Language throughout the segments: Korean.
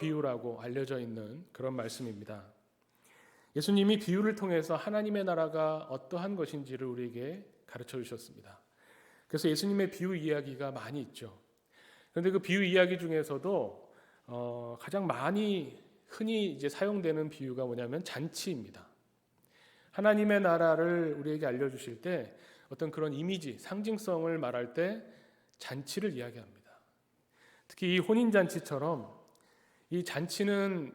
비유라고 알려져 있는 그런 말씀입니다. 예수님이 비유를 통해서 하나님의 나라가 어떠한 것인지를 우리에게 가르쳐 주셨습니다. 그래서 예수님의 비유 이야기가 많이 있죠. 그런데 그 비유 이야기 중에서도 가장 많이 흔히 이제 사용되는 비유가 뭐냐면 잔치입니다. 하나님의 나라를 우리에게 알려주실 때 어떤 그런 이미지, 상징성을 말할 때 잔치를 이야기합니다. 특히 이 혼인잔치처럼 이 잔치는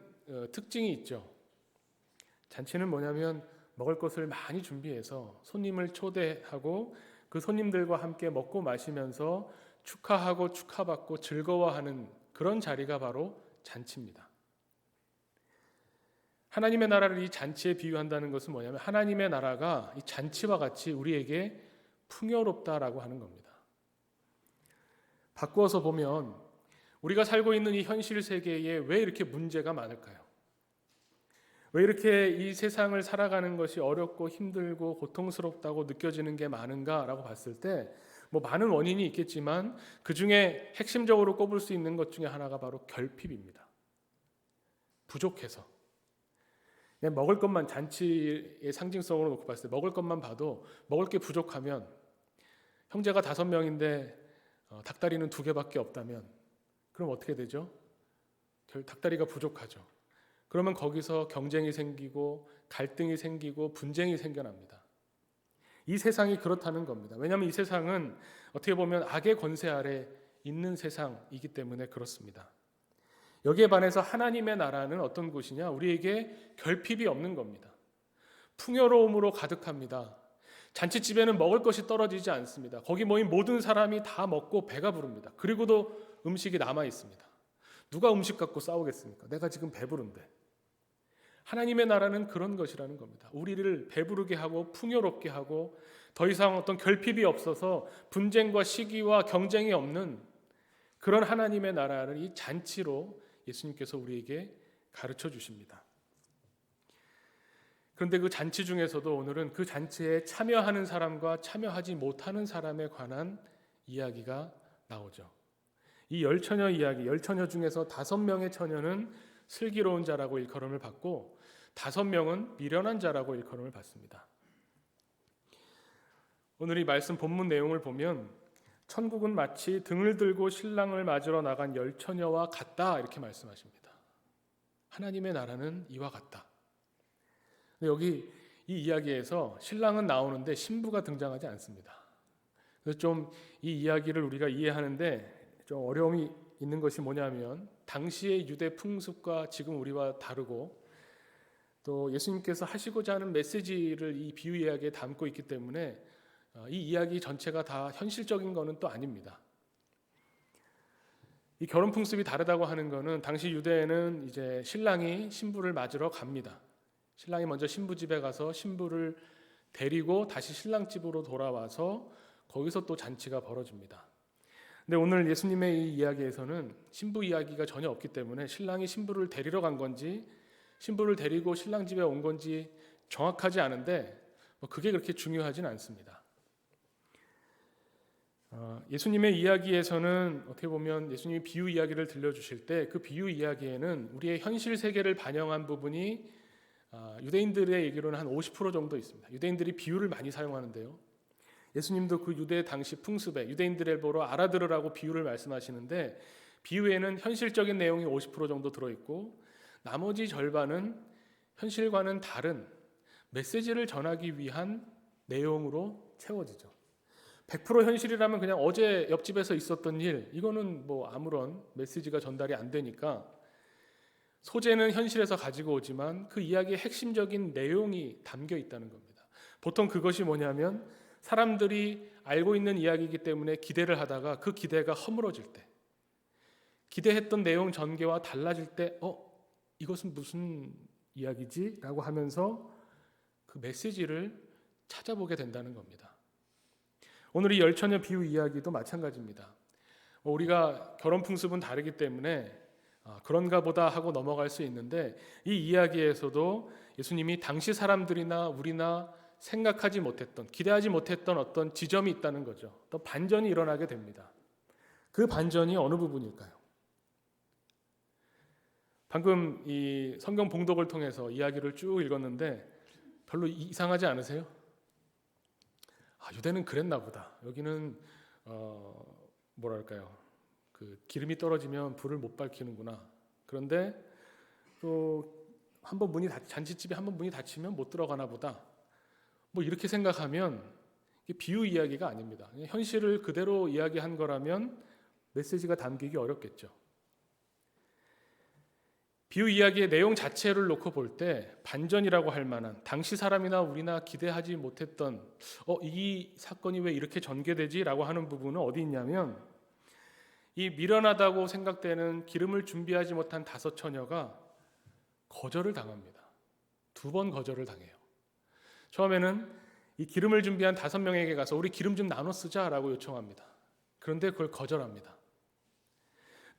특징이 있죠. 잔치는 뭐냐면 먹을 것을 많이 준비해서 손님을 초대하고 그 손님들과 함께 먹고 마시면서 축하하고 축하받고 즐거워하는 그런 자리가 바로 잔치입니다. 하나님의 나라를 이 잔치에 비유한다는 것은 뭐냐면 하나님의 나라가 이 잔치와 같이 우리에게 풍요롭다라고 하는 겁니다. 바꾸어서 보면 우리가 살고 있는 이 현실 세계에 왜 이렇게 문제가 많을까요? 왜 이렇게 이 세상을 살아가는 것이 어렵고 힘들고 고통스럽다고 느껴지는 게 많은가라고 봤을 때 뭐 많은 원인이 있겠지만 그 중에 핵심적으로 꼽을 수 있는 것 중에 하나가 바로 결핍입니다. 부족해서. 그냥 먹을 것만 잔치의 상징성으로 놓고 봤을 때 먹을 것만 봐도 먹을 게 부족하면 형제가 5명인데 닭다리는 2개밖에 없다면 그럼 어떻게 되죠? 닭다리가 부족하죠. 그러면 거기서 경쟁이 생기고 갈등이 생기고 분쟁이 생겨납니다. 이 세상이 그렇다는 겁니다. 왜냐하면 이 세상은 어떻게 보면 악의 권세 아래 있는 세상이기 때문에 그렇습니다. 여기에 반해서 하나님의 나라는 어떤 곳이냐? 우리에게 결핍이 없는 겁니다. 풍요로움으로 가득합니다. 잔치집에는 먹을 것이 떨어지지 않습니다. 거기 모인 모든 사람이 다 먹고 배가 부릅니다. 그리고도 음식이 남아 있습니다. 누가 음식 갖고 싸우겠습니까? 내가 지금 배부른데. 하나님의 나라는 그런 것이라는 겁니다. 우리를 배부르게 하고 풍요롭게 하고 더 이상 어떤 결핍이 없어서 분쟁과 시기와 경쟁이 없는 그런 하나님의 나라를 이 잔치로 예수님께서 우리에게 가르쳐 주십니다. 그런데 그 잔치 중에서도 오늘은 그 잔치에 참여하는 사람과 참여하지 못하는 사람에 관한 이야기가 나오죠. 이 10처녀 이야기, 10처녀 중에서 5명의 처녀는 슬기로운 자라고 일컬음을 받고 5명은 미련한 자라고 일컬음을 받습니다. 오늘 이 말씀 본문 내용을 보면 천국은 마치 등을 들고 신랑을 맞으러 나간 10처녀와 같다 이렇게 말씀하십니다. 하나님의 나라는 이와 같다. 근데 여기 이 이야기에서 신랑은 나오는데 신부가 등장하지 않습니다. 그래서 좀 이 이야기를 우리가 이해하는데 좀 어려움이 있는 것이 뭐냐면 당시의 유대 풍습과 지금 우리와 다르고 또 예수님께서 하시고자 하는 메시지를 이 비유 이야기에 담고 있기 때문에 이 이야기 전체가 다 현실적인 것은 또 아닙니다. 이 결혼 풍습이 다르다고 하는 것은 당시 유대에는 이제 신랑이 신부를 맞으러 갑니다. 신랑이 먼저 신부 집에 가서 신부를 데리고 다시 신랑 집으로 돌아와서 거기서 또 잔치가 벌어집니다. 근데 오늘 예수님의 이 이야기에서는 신부 이야기가 전혀 없기 때문에 신랑이 신부를 데리러 간 건지 신부를 데리고 신랑 집에 온 건지 정확하지 않은데 그게 그렇게 중요하진 않습니다. 예수님의 이야기에서는 어떻게 보면 예수님이 비유 이야기를 들려주실 때 그 비유 이야기에는 우리의 현실 세계를 반영한 부분이 유대인들의 얘기로는 한 50% 정도 있습니다. 유대인들이 비유를 많이 사용하는데요. 예수님도 그 유대 당시 풍습에 유대인들의 보러 알아들으라고 비유를 말씀하시는데 비유에는 현실적인 내용이 50% 정도 들어있고 나머지 절반은 현실과는 다른 메시지를 전하기 위한 내용으로 채워지죠. 100% 현실이라면 그냥 어제 옆집에서 있었던 일, 이거는 뭐 아무런 메시지가 전달이 안 되니까 소재는 현실에서 가지고 오지만 그 이야기의 핵심적인 내용이 담겨 있다는 겁니다. 보통 그것이 뭐냐면 사람들이 알고 있는 이야기이기 때문에 기대를 하다가 그 기대가 허물어질 때, 기대했던 내용 전개와 달라질 때 이것은 무슨 이야기지? 라고 하면서 그 메시지를 찾아보게 된다는 겁니다. 오늘 이 10처녀 비유 이야기도 마찬가지입니다. 우리가 결혼 풍습은 다르기 때문에 그런가 보다 하고 넘어갈 수 있는데 이 이야기에서도 예수님이 당시 사람들이나 우리나 생각하지 못했던, 기대하지 못했던 어떤 지점이 있다는 거죠. 또 반전이 일어나게 됩니다. 그 반전이 어느 부분일까요? 방금 이 성경 봉독을 통해서 이야기를 쭉 읽었는데 별로 이상하지 않으세요? 유대는 그랬나 보다. 여기는 뭐랄까요? 그 기름이 떨어지면 불을 못 밝히는구나. 그런데 또 한번 잔치집에 한번 문이 닫히면 못 들어가나 보다. 뭐 이렇게 생각하면 이게 비유 이야기가 아닙니다. 현실을 그대로 이야기한 거라면 메시지가 담기기 어렵겠죠. 비유 이야기의 내용 자체를 놓고 볼 때 반전이라고 할 만한, 당시 사람이나 우리나 기대하지 못했던 이 사건이 왜 이렇게 전개되지? 라고 하는 부분은 어디 있냐면, 이 미련하다고 생각되는 기름을 준비하지 못한 5 처녀가 거절을 당합니다. 2번 거절을 당해요. 처음에는 이 기름을 준비한 5명에게 가서 우리 기름 좀 나눠 쓰자라고 요청합니다. 그런데 그걸 거절합니다.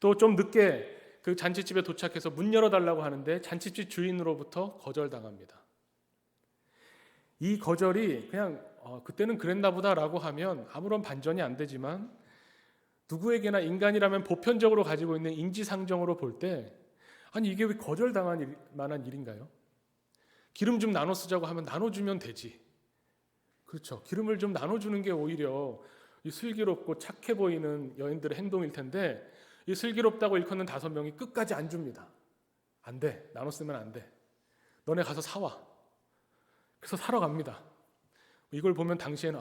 또 좀 늦게 그 잔치집에 도착해서 문 열어달라고 하는데 잔치집 주인으로부터 거절당합니다. 이 거절이 그냥 그때는 그랬나 보다라고 하면 아무런 반전이 안 되지만, 누구에게나 인간이라면 보편적으로 가지고 있는 인지상정으로 볼 때 아니 이게 왜 거절당할 만한 일인가요? 기름 좀 나눠 쓰자고 하면 나눠주면 되지. 그렇죠. 기름을 좀 나눠주는 게 오히려 이 슬기롭고 착해 보이는 여인들의 행동일 텐데, 이 슬기롭다고 일컫는 5명이 끝까지 안 줍니다. 안 돼. 나눠 쓰면 안 돼. 너네 가서 사와. 그래서 사러 갑니다. 이걸 보면 당시에는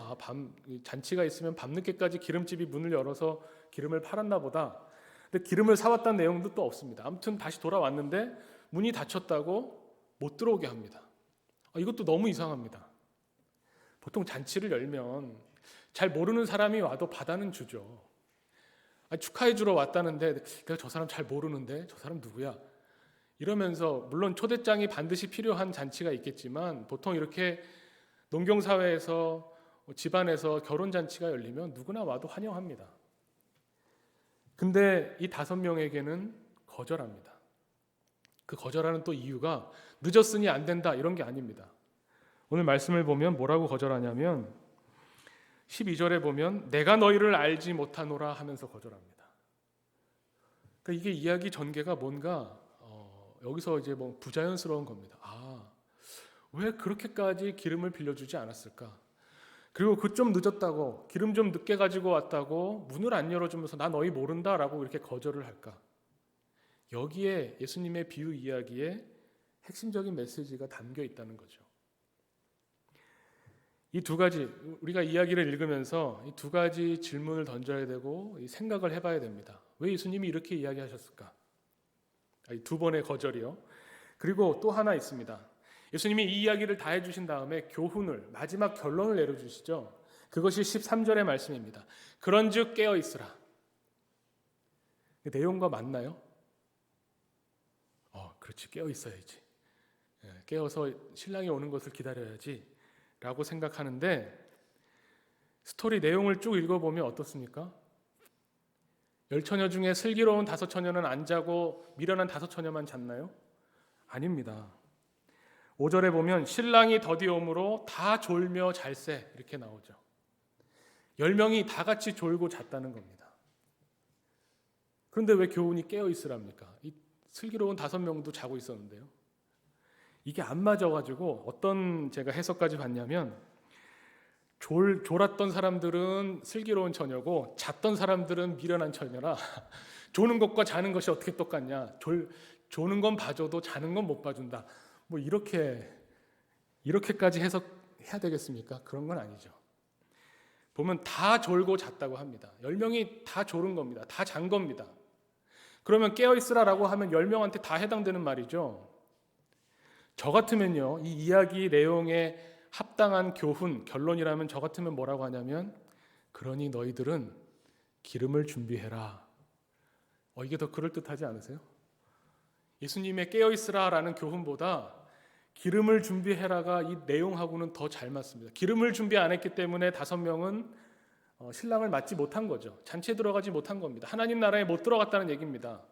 잔치가 있으면 밤늦게까지 기름집이 문을 열어서 기름을 팔았나 보다. 근데 기름을 사왔다는 내용도 또 없습니다. 아무튼 다시 돌아왔는데 문이 닫혔다고 못 들어오게 합니다. 이것도 너무 이상합니다. 보통 잔치를 열면 잘 모르는 사람이 와도 받아는 주죠. 축하해 주러 왔다는데 내가 저 사람 잘 모르는데 저 사람 누구야? 이러면서, 물론 초대장이 반드시 필요한 잔치가 있겠지만 보통 이렇게 농경사회에서 집안에서 결혼잔치가 열리면 누구나 와도 환영합니다. 근데 이 5명에게는 거절합니다. 그 거절하는 또 이유가 늦었으니 안 된다 이런 게 아닙니다. 오늘 말씀을 보면 뭐라고 거절하냐면 12절에 보면 내가 너희를 알지 못하노라 하면서 거절합니다. 그러니까 이게 이야기 전개가 뭔가 여기서 이제 뭐 부자연스러운 겁니다. 왜 그렇게까지 기름을 빌려주지 않았을까? 그리고 그 좀 늦었다고, 기름 좀 늦게 가지고 왔다고 문을 안 열어주면서 나 너희 모른다라고 이렇게 거절을 할까? 여기에 예수님의 비유 이야기에 핵심적인 메시지가 담겨 있다는 거죠. 이 2가지, 우리가 이야기를 읽으면서 이 2가지 질문을 던져야 되고 생각을 해봐야 됩니다. 왜 예수님이 이렇게 이야기하셨을까? 이 2번의 거절이요. 그리고 또 하나 있습니다. 예수님이 이 이야기를 다 해주신 다음에 교훈을, 마지막 결론을 내려주시죠. 그것이 13절의 말씀입니다. 그런즉 깨어 있으라. 내용과 맞나요? 그렇지, 깨어 있어야지. 깨어서 신랑이 오는 것을 기다려야지 라고 생각하는데, 스토리 내용을 쭉 읽어보면 어떻습니까? 10처녀 중에 슬기로운 5처녀는 안 자고 미련한 5처녀만 잤나요? 아닙니다. 5절에 보면 신랑이 더디옴으로 다 졸며 잘세 이렇게 나오죠. 10명이 다 같이 졸고 잤다는 겁니다. 그런데 왜 교훈이 깨어 있으랍니까? 이 슬기로운 5명도 자고 있었는데요. 이게 안 맞아가지고 어떤 제가 해석까지 봤냐면, 졸았던 사람들은 슬기로운 처녀고 잤던 사람들은 미련한 처녀라. 조는 것과 자는 것이 어떻게 똑같냐? 조는 건 봐줘도 자는 건 못 봐준다. 뭐 이렇게까지 해석해야 되겠습니까? 그런 건 아니죠. 보면 다 졸고 잤다고 합니다. 10명이 다 졸은 겁니다. 다 잔 겁니다. 그러면 깨어있으라라고 하면 10명한테 다 해당되는 말이죠. 저 같으면요, 이 이야기 내용에 합당한 교훈, 결론이라면 저 같으면 뭐라고 하냐면, 그러니 너희들은 기름을 준비해라. 이게 더 그럴듯하지 않으세요? 예수님의 깨어있으라라는 교훈보다 기름을 준비해라가 이 내용하고는 더 잘 맞습니다. 기름을 준비 안 했기 때문에 5명은 신랑을 맞지 못한 거죠. 잔치에 들어가지 못한 겁니다. 하나님 나라에 못 들어갔다는 얘기입니다.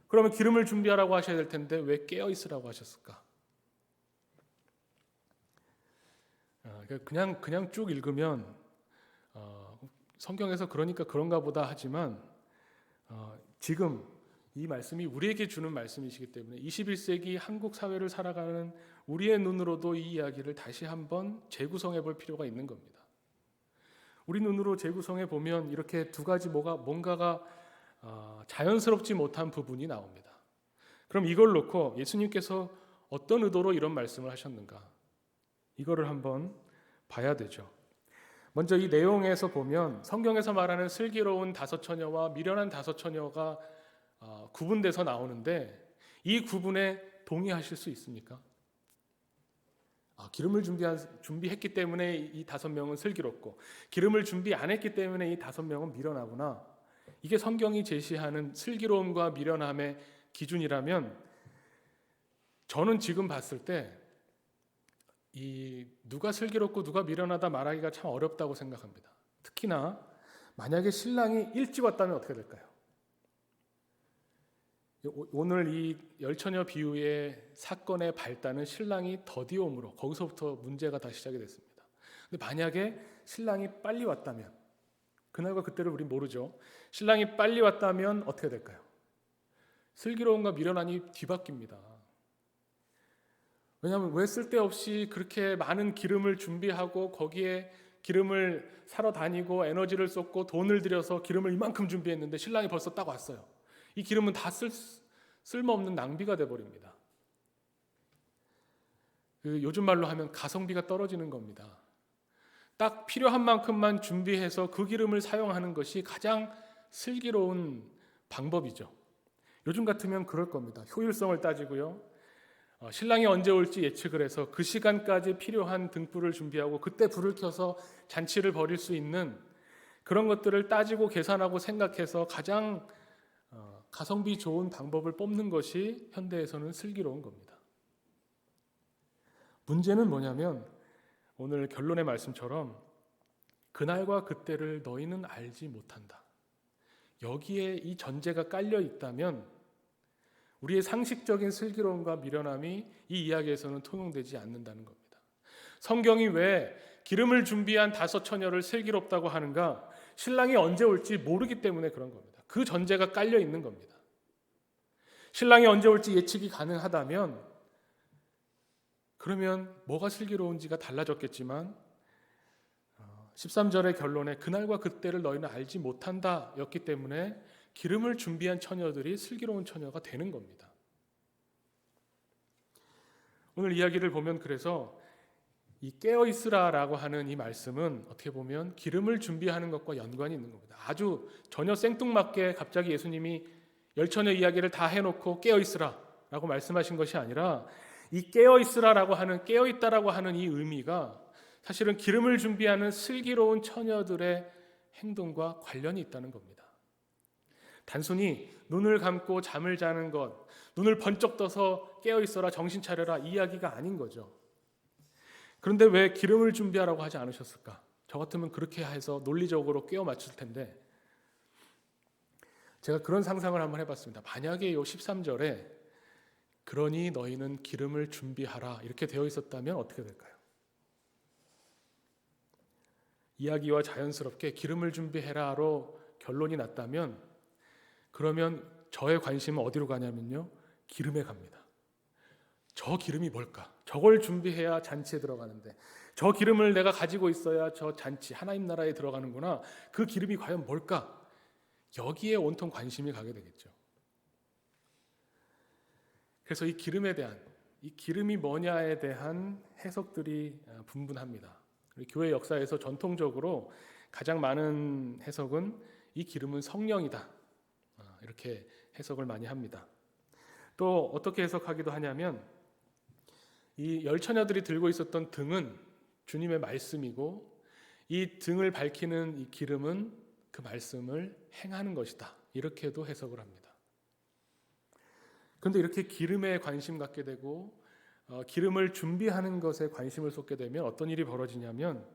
그러면 기름을 준비하라고 하셔야 될 텐데 왜 깨어있으라고 하셨을까? 그냥 쭉 읽으면 성경에서 그러니까 그런가 보다 하지만 지금 이 말씀이 우리에게 주는 말씀이시기 때문에 21세기 한국 사회를 살아가는 우리의 눈으로도 이 이야기를 다시 한번 재구성해 볼 필요가 있는 겁니다. 우리 눈으로 재구성해 보면 이렇게 두 가지 뭔가가 자연스럽지 못한 부분이 나옵니다. 그럼 이걸 놓고 예수님께서 어떤 의도로 이런 말씀을 하셨는가? 이거를 한번 봐야 되죠. 먼저 이 내용에서 보면 성경에서 말하는 슬기로운 다섯 처녀와 미련한 다섯 처녀가 구분돼서 나오는데 이 구분에 동의하실 수 있습니까? 기름을 준비했기 때문에 이 다섯 명은 슬기롭고 기름을 준비 안 했기 때문에 이 다섯 명은 미련하구나. 이게 성경이 제시하는 슬기로움과 미련함의 기준이라면 저는 지금 봤을 때 이 누가 슬기롭고 누가 미련하다 말하기가 참 어렵다고 생각합니다. 특히나 만약에 신랑이 일찍 왔다면 어떻게 될까요? 오늘 이 열처녀 비유의 사건의 발단은 신랑이 더디옴으로 거기서부터 문제가 다 시작이 됐습니다. 근데 만약에 신랑이 빨리 왔다면, 그날과 그때를 우린 모르죠. 신랑이 빨리 왔다면 어떻게 될까요? 슬기로움과 미련함이 뒤바뀝니다. 왜냐하면 왜 쓸데없이 그렇게 많은 기름을 준비하고 거기에 기름을 사러 다니고 에너지를 쏟고 돈을 들여서 기름을 이만큼 준비했는데 신랑이 벌써 딱 왔어요. 이 기름은 다 쓸모없는 낭비가 돼버립니다. 요즘 말로 하면 가성비가 떨어지는 겁니다. 딱 필요한 만큼만 준비해서 그 기름을 사용하는 것이 가장 슬기로운 방법이죠. 요즘 같으면 그럴 겁니다. 효율성을 따지고요. 신랑이 언제 올지 예측을 해서 그 시간까지 필요한 등불을 준비하고 그때 불을 켜서 잔치를 벌일 수 있는 그런 것들을 따지고 계산하고 생각해서 가장 가성비 좋은 방법을 뽑는 것이 현대에서는 슬기로운 겁니다. 문제는 뭐냐면 오늘 결론의 말씀처럼 그날과 그때를 너희는 알지 못한다. 여기에 이 전제가 깔려 있다면 우리의 상식적인 슬기로움과 미련함이 이 이야기에서는 통용되지 않는다는 겁니다. 성경이 왜 기름을 준비한 다섯 처녀를 슬기롭다고 하는가? 신랑이 언제 올지 모르기 때문에 그런 겁니다. 그 전제가 깔려 있는 겁니다. 신랑이 언제 올지 예측이 가능하다면 그러면 뭐가 슬기로운지가 달라졌겠지만 13절의 결론에 그날과 그때를 너희는 알지 못한다 였기 때문에 기름을 준비한 처녀들이 슬기로운 처녀가 되는 겁니다. 오늘 이야기를 보면 그래서 이 깨어있으라라고 하는 이 말씀은 어떻게 보면 기름을 준비하는 것과 연관이 있는 겁니다. 아주 전혀 생뚱맞게 갑자기 예수님이 열처녀 이야기를 다 해놓고 깨어있으라라고 말씀하신 것이 아니라 이 깨어있으라라고 하는 깨어있다라고 하는 이 의미가 사실은 기름을 준비하는 슬기로운 처녀들의 행동과 관련이 있다는 겁니다. 단순히 눈을 감고 잠을 자는 것, 눈을 번쩍 떠서 깨어있어라 정신 차려라 이 이야기가 아닌 거죠. 그런데 왜 기름을 준비하라고 하지 않으셨을까? 저 같으면 그렇게 해서 논리적으로 깨워 맞출 텐데 제가 그런 상상을 한번 해봤습니다. 만약에 이 13절에 그러니 너희는 기름을 준비하라 이렇게 되어 있었다면 어떻게 될까요? 이야기와 자연스럽게 기름을 준비해라로 결론이 났다면 그러면 저의 관심은 어디로 가냐면요. 기름에 갑니다. 저 기름이 뭘까? 저걸 준비해야 잔치에 들어가는데 저 기름을 내가 가지고 있어야 저 잔치 하나님 나라에 들어가는구나. 그 기름이 과연 뭘까? 여기에 온통 관심이 가게 되겠죠. 그래서 이 기름에 대한 이 기름이 뭐냐에 대한 해석들이 분분합니다. 교회 역사에서 전통적으로 가장 많은 해석은 이 기름은 성령이다. 이렇게 해석을 많이 합니다. 또 어떻게 해석하기도 하냐면 이 열처녀들이 들고 있었던 등은 주님의 말씀이고 이 등을 밝히는 이 기름은 그 말씀을 행하는 것이다. 이렇게도 해석을 합니다. 그런데 이렇게 기름에 관심 갖게 되고 기름을 준비하는 것에 관심을 쏟게 되면 어떤 일이 벌어지냐면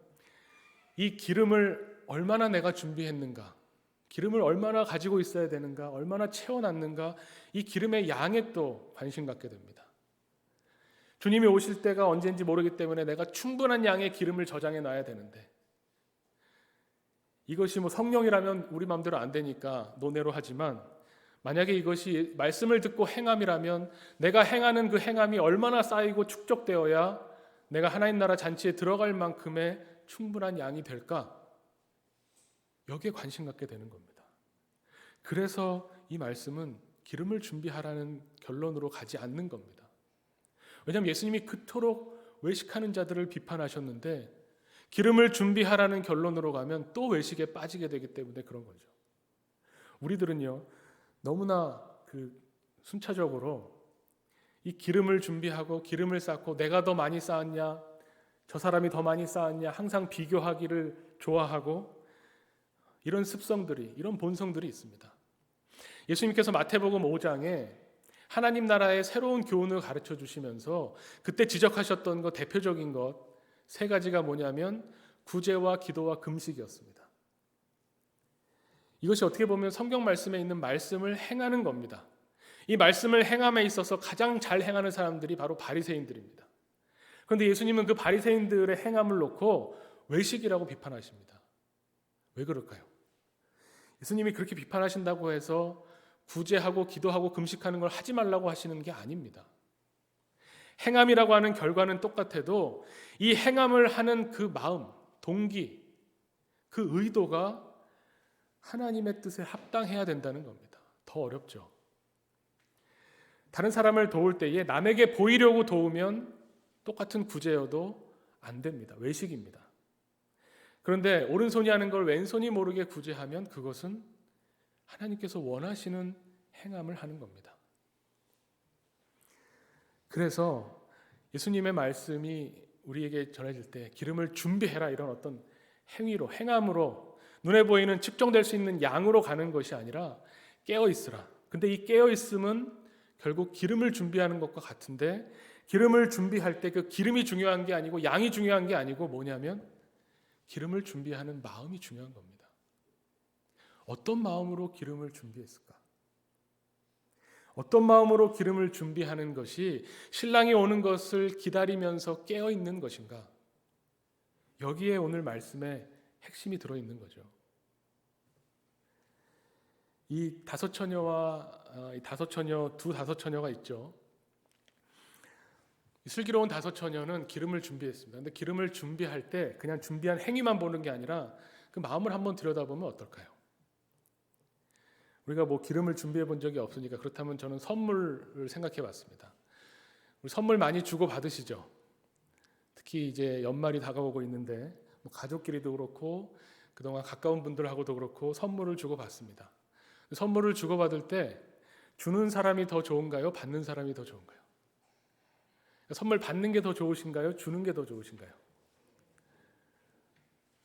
이 기름을 얼마나 내가 준비했는가, 기름을 얼마나 가지고 있어야 되는가, 얼마나 채워놨는가, 이 기름의 양에 또 관심 갖게 됩니다. 주님이 오실 때가 언제인지 모르기 때문에 내가 충분한 양의 기름을 저장해 놔야 되는데 이것이 성령이라면 우리 마음대로 안 되니까 논외로 하지만 만약에 이것이 말씀을 듣고 행함이라면 내가 행하는 그 행함이 얼마나 쌓이고 축적되어야 내가 하나님 나라 잔치에 들어갈 만큼의 충분한 양이 될까? 여기에 관심 갖게 되는 겁니다. 그래서 이 말씀은 기름을 준비하라는 결론으로 가지 않는 겁니다. 왜냐하면 예수님이 그토록 외식하는 자들을 비판하셨는데 기름을 준비하라는 결론으로 가면 또 외식에 빠지게 되기 때문에 그런 거죠. 우리들은요, 너무나 순차적으로 이 기름을 준비하고 기름을 쌓고 내가 더 많이 쌓았냐, 저 사람이 더 많이 쌓았냐, 항상 비교하기를 좋아하고 이런 습성들이, 이런 본성들이 있습니다. 예수님께서 마태복음 5장에 하나님 나라의 새로운 교훈을 가르쳐 주시면서 그때 지적하셨던 것, 대표적인 것 세 가지가 뭐냐면 구제와 기도와 금식이었습니다. 이것이 어떻게 보면 성경 말씀에 있는 말씀을 행하는 겁니다. 이 말씀을 행함에 있어서 가장 잘 행하는 사람들이 바로 바리새인들입니다. 그런데 예수님은 그 바리새인들의 행함을 놓고 외식이라고 비판하십니다. 왜 그럴까요? 예수님이 그렇게 비판하신다고 해서 구제하고 기도하고 금식하는 걸 하지 말라고 하시는 게 아닙니다. 행함이라고 하는 결과는 똑같아도 이 행함을 하는 그 마음, 동기, 그 의도가 하나님의 뜻에 합당해야 된다는 겁니다. 더 어렵죠. 다른 사람을 도울 때에 남에게 보이려고 도우면 똑같은 구제여도 안 됩니다. 외식입니다. 그런데 오른손이 하는 걸 왼손이 모르게 구제하면 그것은 하나님께서 원하시는 행함을 하는 겁니다. 그래서 예수님의 말씀이 우리에게 전해질 때 기름을 준비해라 이런 어떤 행위로, 행함으로 눈에 보이는 측정될 수 있는 양으로 가는 것이 아니라 깨어 있으라. 근데 이 깨어 있음은 결국 기름을 준비하는 것과 같은데 기름을 준비할 때 그 기름이 중요한 게 아니고 양이 중요한 게 아니고 뭐냐면 기름을 준비하는 마음이 중요한 겁니다. 어떤 마음으로 기름을 준비했을까? 어떤 마음으로 기름을 준비하는 것이 신랑이 오는 것을 기다리면서 깨어 있는 것인가? 여기에 오늘 말씀에 핵심이 들어있는 거죠. 이 다섯 처녀와 두 다섯 처녀가 있죠. 슬기로운 다섯 처녀는 기름을 준비했습니다. 근데 기름을 준비할 때 그냥 준비한 행위만 보는 게 아니라 그 마음을 한번 들여다보면 어떨까요? 우리가 기름을 준비해 본 적이 없으니까 그렇다면 저는 선물을 생각해 봤습니다. 우리 선물 많이 주고 받으시죠? 특히 이제 연말이 다가오고 있는데 가족끼리도 그렇고 그동안 가까운 분들하고도 그렇고 선물을 주고 받습니다. 선물을 주고 받을 때 주는 사람이 더 좋은가요? 받는 사람이 더 좋은가요? 선물 받는 게 더 좋으신가요? 주는 게 더 좋으신가요?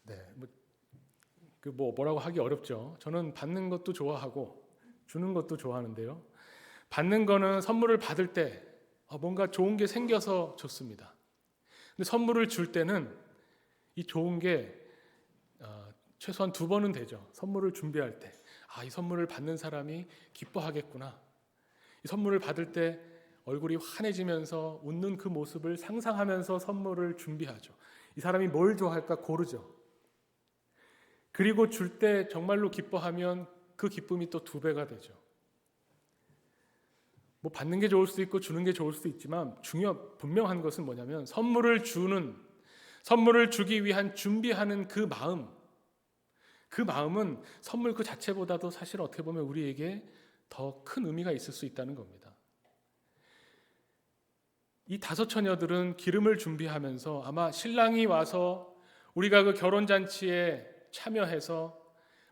네, 뭐라고 하기 어렵죠. 저는 받는 것도 좋아하고 주는 것도 좋아하는데요. 받는 거는 선물을 받을 때 뭔가 좋은 게 생겨서 좋습니다. 근데 선물을 줄 때는 이 좋은 게 최소한 2번은 되죠. 선물을 준비할 때, 이 선물을 받는 사람이 기뻐하겠구나. 이 선물을 받을 때 얼굴이 환해지면서 웃는 그 모습을 상상하면서 선물을 준비하죠. 이 사람이 뭘 좋아할까 고르죠. 그리고 줄 때 정말로 기뻐하면 그 기쁨이 또 2배가 되죠. 받는 게 좋을 수도 있고 주는 게 좋을 수도 있지만 분명한 것은 뭐냐면 선물을 주기 위한 준비하는 그 마음은 선물 그 자체보다도 사실 어떻게 보면 우리에게 더 큰 의미가 있을 수 있다는 겁니다. 이 다섯 처녀들은 기름을 준비하면서 아마 신랑이 와서 우리가 그 결혼잔치에 참여해서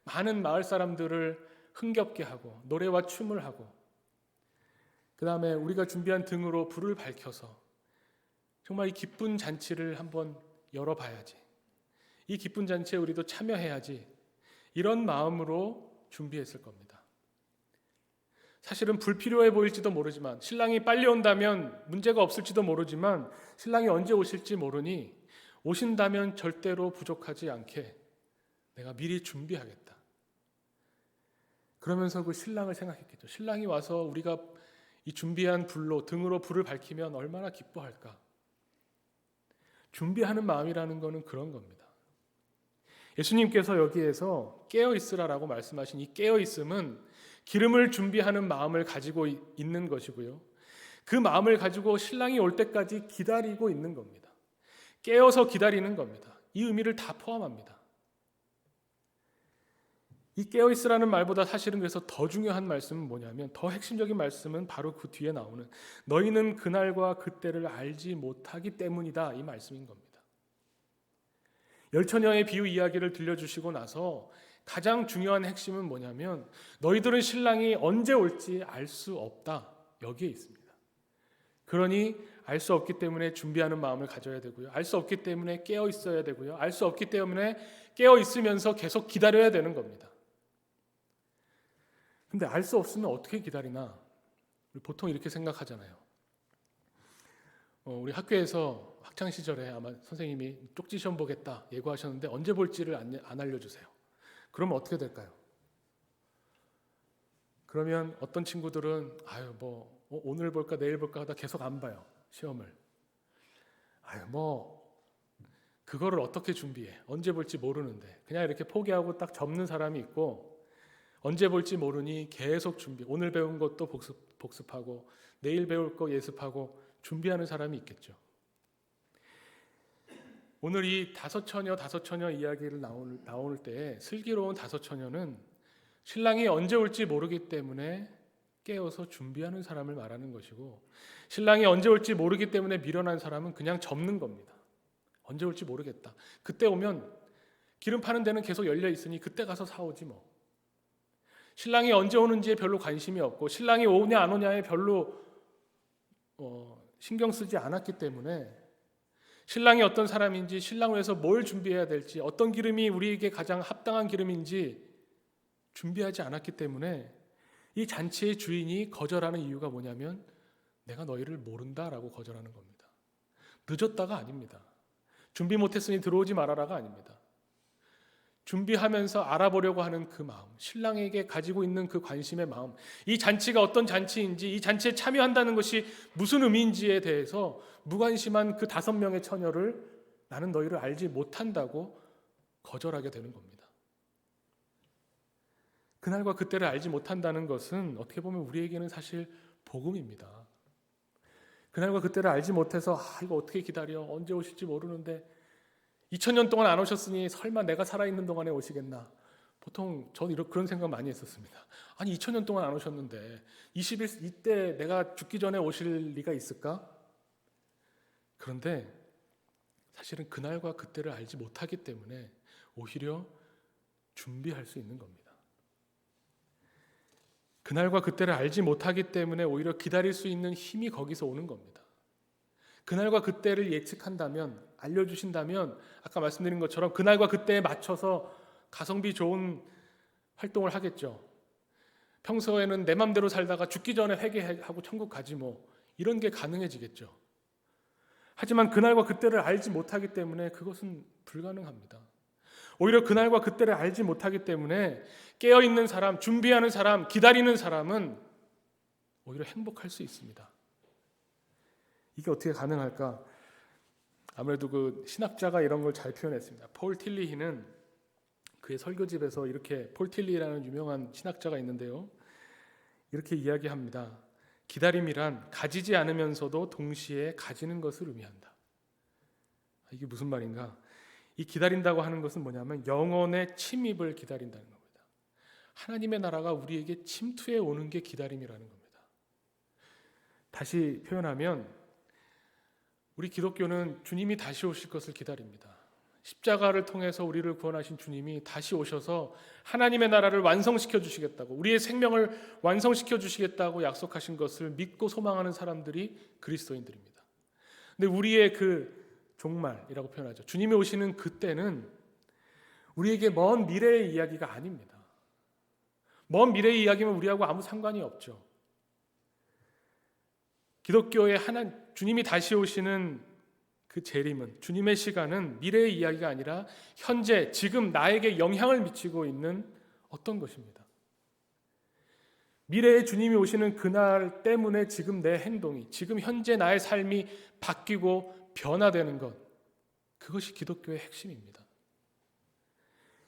많은 마을 사람들을 흥겹게 하고 노래와 춤을 하고 그 다음에 우리가 준비한 등으로 불을 밝혀서 정말 이 기쁜 잔치를 한번 열어봐야지, 이 기쁜 잔치에 우리도 참여해야지, 이런 마음으로 준비했을 겁니다. 사실은 불필요해 보일지도 모르지만, 신랑이 빨리 온다면 문제가 없을지도 모르지만 신랑이 언제 오실지 모르니 오신다면 절대로 부족하지 않게 내가 미리 준비하겠다. 그러면서 그 신랑을 생각했겠죠. 신랑이 와서 우리가 이 준비한 등으로 불을 밝히면 얼마나 기뻐할까. 준비하는 마음이라는 것은 그런 겁니다. 예수님께서 여기에서 깨어 있으라라고 말씀하신 이 깨어 있음은 기름을 준비하는 마음을 가지고 있는 것이고요. 그 마음을 가지고 신랑이 올 때까지 기다리고 있는 겁니다. 깨어서 기다리는 겁니다. 이 의미를 다 포함합니다. 이 깨어있으라는 말보다 사실은 그래서 더 중요한 말씀은 뭐냐면, 더 핵심적인 말씀은 바로 그 뒤에 나오는 너희는 그날과 그때를 알지 못하기 때문이다, 이 말씀인 겁니다. 열처녀의 비유 이야기를 들려주시고 나서 가장 중요한 핵심은 뭐냐면, 너희들은 신랑이 언제 올지 알 수 없다, 여기에 있습니다. 그러니 알 수 없기 때문에 준비하는 마음을 가져야 되고요. 알 수 없기 때문에 깨어 있어야 되고요. 알 수 없기 때문에 깨어 있으면서 계속 기다려야 되는 겁니다. 근데 알 수 없으면 어떻게 기다리나? 보통 이렇게 생각하잖아요. 우리 학교에서 학창 시절에 아마 선생님이 쪽지 시험 보겠다 예고하셨는데 언제 볼지를 안 알려주세요. 그러면 어떻게 될까요? 그러면 어떤 친구들은 오늘 볼까 내일 볼까 하다 계속 안 봐요, 시험을. 그거를 어떻게 준비해? 언제 볼지 모르는데. 그냥 이렇게 포기하고 딱 접는 사람이 있고, 언제 볼지 모르니 계속 준비. 오늘 배운 것도 복습하고 내일 배울 거 예습하고 준비하는 사람이 있겠죠. 오늘 이 다섯 처녀 이야기를 나올 때 슬기로운 다섯 처녀는 신랑이 언제 올지 모르기 때문에 깨어서 준비하는 사람을 말하는 것이고, 신랑이 언제 올지 모르기 때문에 미련한 사람은 그냥 접는 겁니다. 언제 올지 모르겠다. 그때 오면 기름 파는 데는 계속 열려 있으니 그때 가서 사오지 뭐. 신랑이 언제 오는지에 별로 관심이 없고, 신랑이 오냐 안 오냐에 별로 신경 쓰지 않았기 때문에, 신랑이 어떤 사람인지, 신랑을 위해서 뭘 준비해야 될지, 어떤 기름이 우리에게 가장 합당한 기름인지 준비하지 않았기 때문에 이 잔치의 주인이 거절하는 이유가 뭐냐면, 내가 너희를 모른다라고 거절하는 겁니다. 늦었다가 아닙니다. 준비 못했으니 들어오지 말아라가 아닙니다. 준비하면서 알아보려고 하는 그 마음, 신랑에게 가지고 있는 그 관심의 마음, 이 잔치가 어떤 잔치인지, 이 잔치에 참여한다는 것이 무슨 의미인지에 대해서 무관심한 그 5명의 처녀를 나는 너희를 알지 못한다고 거절하게 되는 겁니다. 그날과 그때를 알지 못한다는 것은 어떻게 보면 우리에게는 사실 복음입니다. 그날과 그때를 알지 못해서 이거 어떻게 기다려, 언제 오실지 모르는데 2000년 동안 안 오셨으니 설마 내가 살아있는 동안에 오시겠나. 보통 저는 그런 생각 많이 했었습니다. 아니 2000년 동안 안 오셨는데 이때 내가 죽기 전에 오실 리가 있을까? 그런데 사실은 그날과 그때를 알지 못하기 때문에 오히려 준비할 수 있는 겁니다. 그날과 그때를 알지 못하기 때문에 오히려 기다릴 수 있는 힘이 거기서 오는 겁니다. 그날과 그때를 예측한다면, 알려주신다면 아까 말씀드린 것처럼 그날과 그때에 맞춰서 가성비 좋은 활동을 하겠죠. 평소에는 내 맘대로 살다가 죽기 전에 회개하고 천국 가지 뭐, 이런 게 가능해지겠죠. 하지만 그날과 그때를 알지 못하기 때문에 그것은 불가능합니다. 오히려 그날과 그때를 알지 못하기 때문에 깨어있는 사람, 준비하는 사람, 기다리는 사람은 오히려 행복할 수 있습니다. 이게 어떻게 가능할까? 아무래도 그 신학자가 이런 걸 잘 표현했습니다. 폴 틸리히는 그의 설교집에서 이렇게, 폴 틸리히라는 유명한 신학자가 있는데요, 이렇게 이야기합니다. 기다림이란 가지지 않으면서도 동시에 가지는 것을 의미한다. 이게 무슨 말인가? 이 기다린다고 하는 것은 뭐냐면 영혼의 침입을 기다린다는 겁니다. 하나님의 나라가 우리에게 침투해 오는 게 기다림이라는 겁니다. 다시 표현하면 우리 기독교는 주님이 다시 오실 것을 기다립니다. 십자가를 통해서 우리를 구원하신 주님이 다시 오셔서 하나님의 나라를 완성시켜 주시겠다고, 우리의 생명을 완성시켜 주시겠다고 약속하신 것을 믿고 소망하는 사람들이 그리스도인들입니다. 근데 우리의 그 종말이라고 표현하죠. 주님이 오시는 그때는 우리에게 먼 미래의 이야기가 아닙니다. 먼 미래의 이야기면 우리하고 아무 상관이 없죠. 기독교의 주님이 다시 오시는 그 재림은, 주님의 시간은 미래의 이야기가 아니라 현재, 지금 나에게 영향을 미치고 있는 어떤 것입니다. 미래에 주님이 오시는 그날 때문에 지금 내 행동이, 지금 현재 나의 삶이 바뀌고 변화되는 것, 그것이 기독교의 핵심입니다.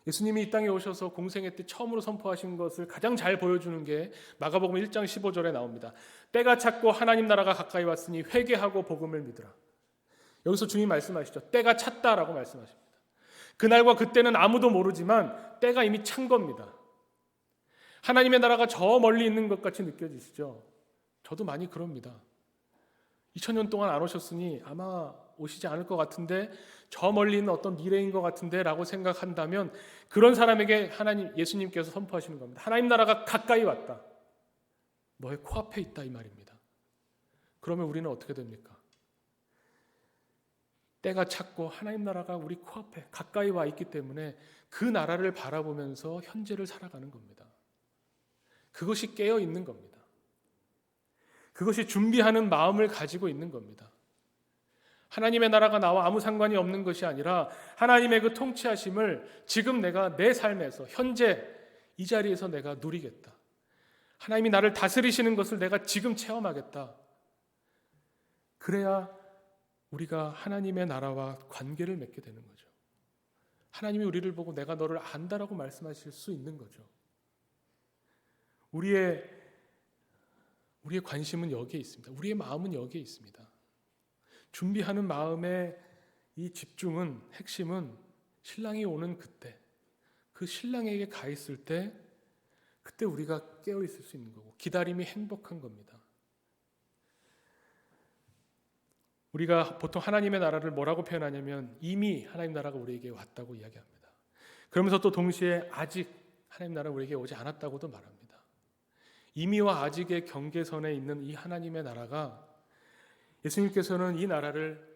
예수님이 이 땅에 오셔서 공생애 때 처음으로 선포하신 것을 가장 잘 보여주는 게 마가복음 1장 15절에 나옵니다. 때가 찼고 하나님 나라가 가까이 왔으니 회개하고 복음을 믿으라. 여기서 주님 말씀하시죠. 때가 찼다라고 말씀하십니다. 그날과 그때는 아무도 모르지만 때가 이미 찬 겁니다. 하나님의 나라가 저 멀리 있는 것 같이 느껴지시죠? 저도 많이 그럽니다. 2000년 동안 안 오셨으니 아마 오시지 않을 것 같은데, 저 멀리 있는 어떤 미래인 것 같은데 라고 생각한다면, 그런 사람에게 예수님께서 선포하시는 겁니다. 하나님 나라가 가까이 왔다. 너의 코앞에 있다, 이 말입니다. 그러면 우리는 어떻게 됩니까? 때가 찼고 하나님 나라가 우리 코앞에 가까이 와 있기 때문에 그 나라를 바라보면서 현재를 살아가는 겁니다. 그것이 깨어 있는 겁니다. 그것이 준비하는 마음을 가지고 있는 겁니다. 하나님의 나라가 나와 아무 상관이 없는 것이 아니라 하나님의 그 통치하심을 지금 내가 내 삶에서 현재 이 자리에서 내가 누리겠다. 하나님이 나를 다스리시는 것을 내가 지금 체험하겠다. 그래야 우리가 하나님의 나라와 관계를 맺게 되는 거죠. 하나님이 우리를 보고 내가 너를 안다라고 말씀하실 수 있는 거죠. 우리의 관심은 여기에 있습니다. 우리의 마음은 여기에 있습니다. 준비하는 마음의 이 집중은, 핵심은 신랑이 오는 그때, 그 신랑에게 가 있을 때, 그때 우리가 깨어 있을 수 있는 거고, 기다림이 행복한 겁니다. 우리가 보통 하나님의 나라를 뭐라고 표현하냐면 이미 하나님 나라가 우리에게 왔다고 이야기합니다. 그러면서 또 동시에 아직 하나님 나라가 우리에게 오지 않았다고도 말합니다. 이미와 아직의 경계선에 있는 이 하나님의 나라가, 예수님께서는 이 나라를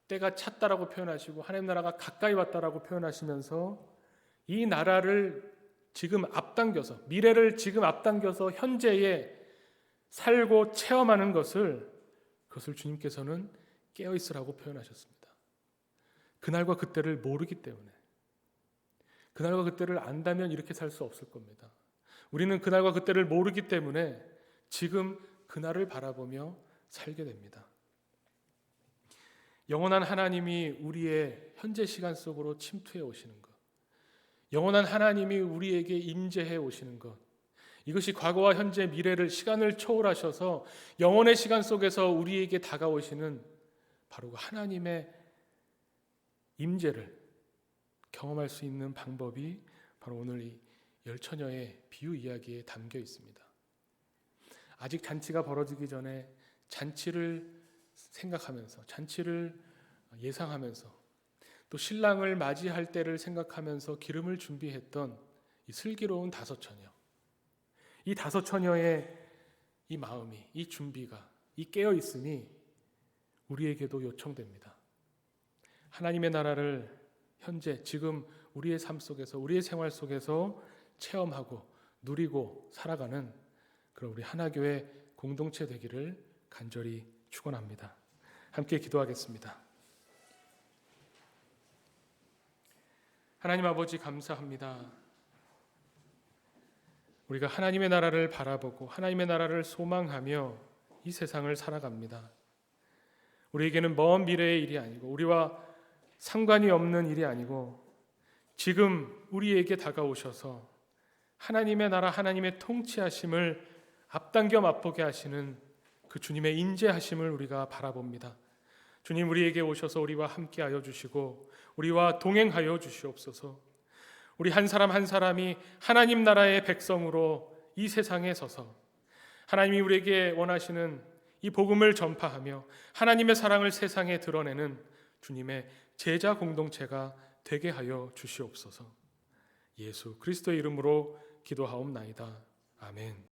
때가 찼다라고 표현하시고 하나님 나라가 가까이 왔다라고 표현하시면서 이 나라를 지금 앞당겨서, 미래를 지금 앞당겨서 현재에 살고 체험하는 그것을 주님께서는 깨어있으라고 표현하셨습니다. 그날과 그때를 모르기 때문에, 그날과 그때를 안다면 이렇게 살 수 없을 겁니다. 우리는 그날과 그때를 모르기 때문에 지금 그날을 바라보며 살게 됩니다. 영원한 하나님이 우리의 현재 시간 속으로 침투해 오시는 것, 영원한 하나님이 우리에게 임재해 오시는 것, 이것이 과거와 현재, 미래를, 시간을 초월하셔서 영원의 시간 속에서 우리에게 다가오시는 바로 그 하나님의 임재를 경험할 수 있는 방법이 바로 오늘 이 열처녀의 비유 이야기에 담겨 있습니다. 아직 잔치가 벌어지기 전에 잔치를 생각하면서, 잔치를 예상하면서, 또 신랑을 맞이할 때를 생각하면서 기름을 준비했던 이 슬기로운 다섯 처녀, 이 다섯 처녀의 이 마음이, 이 준비가, 이 깨어 있음이 우리에게도 요청됩니다. 하나님의 나라를 현재, 지금 우리의 삶 속에서, 우리의 생활 속에서 체험하고 누리고 살아가는 그런 우리 하나교회 공동체 되기를 간절히 축원합니다. 함께 기도하겠습니다. 하나님 아버지, 감사합니다. 우리가 하나님의 나라를 바라보고 하나님의 나라를 소망하며 이 세상을 살아갑니다. 우리에게는 먼 미래의 일이 아니고, 우리와 상관이 없는 일이 아니고, 지금 우리에게 다가오셔서 하나님의 나라, 하나님의 통치하심을 앞당겨 맛보게 하시는 그 주님의 인재하심을 우리가 바라봅니다. 주님, 우리에게 오셔서 우리와 함께하여 주시고 우리와 동행하여 주시옵소서. 우리 한 사람 한 사람이 하나님 나라의 백성으로 이 세상에 서서 하나님이 우리에게 원하시는 이 복음을 전파하며 하나님의 사랑을 세상에 드러내는 주님의 제자 공동체가 되게 하여 주시옵소서. 예수 그리스도의 이름으로 기도하옵나이다. 아멘.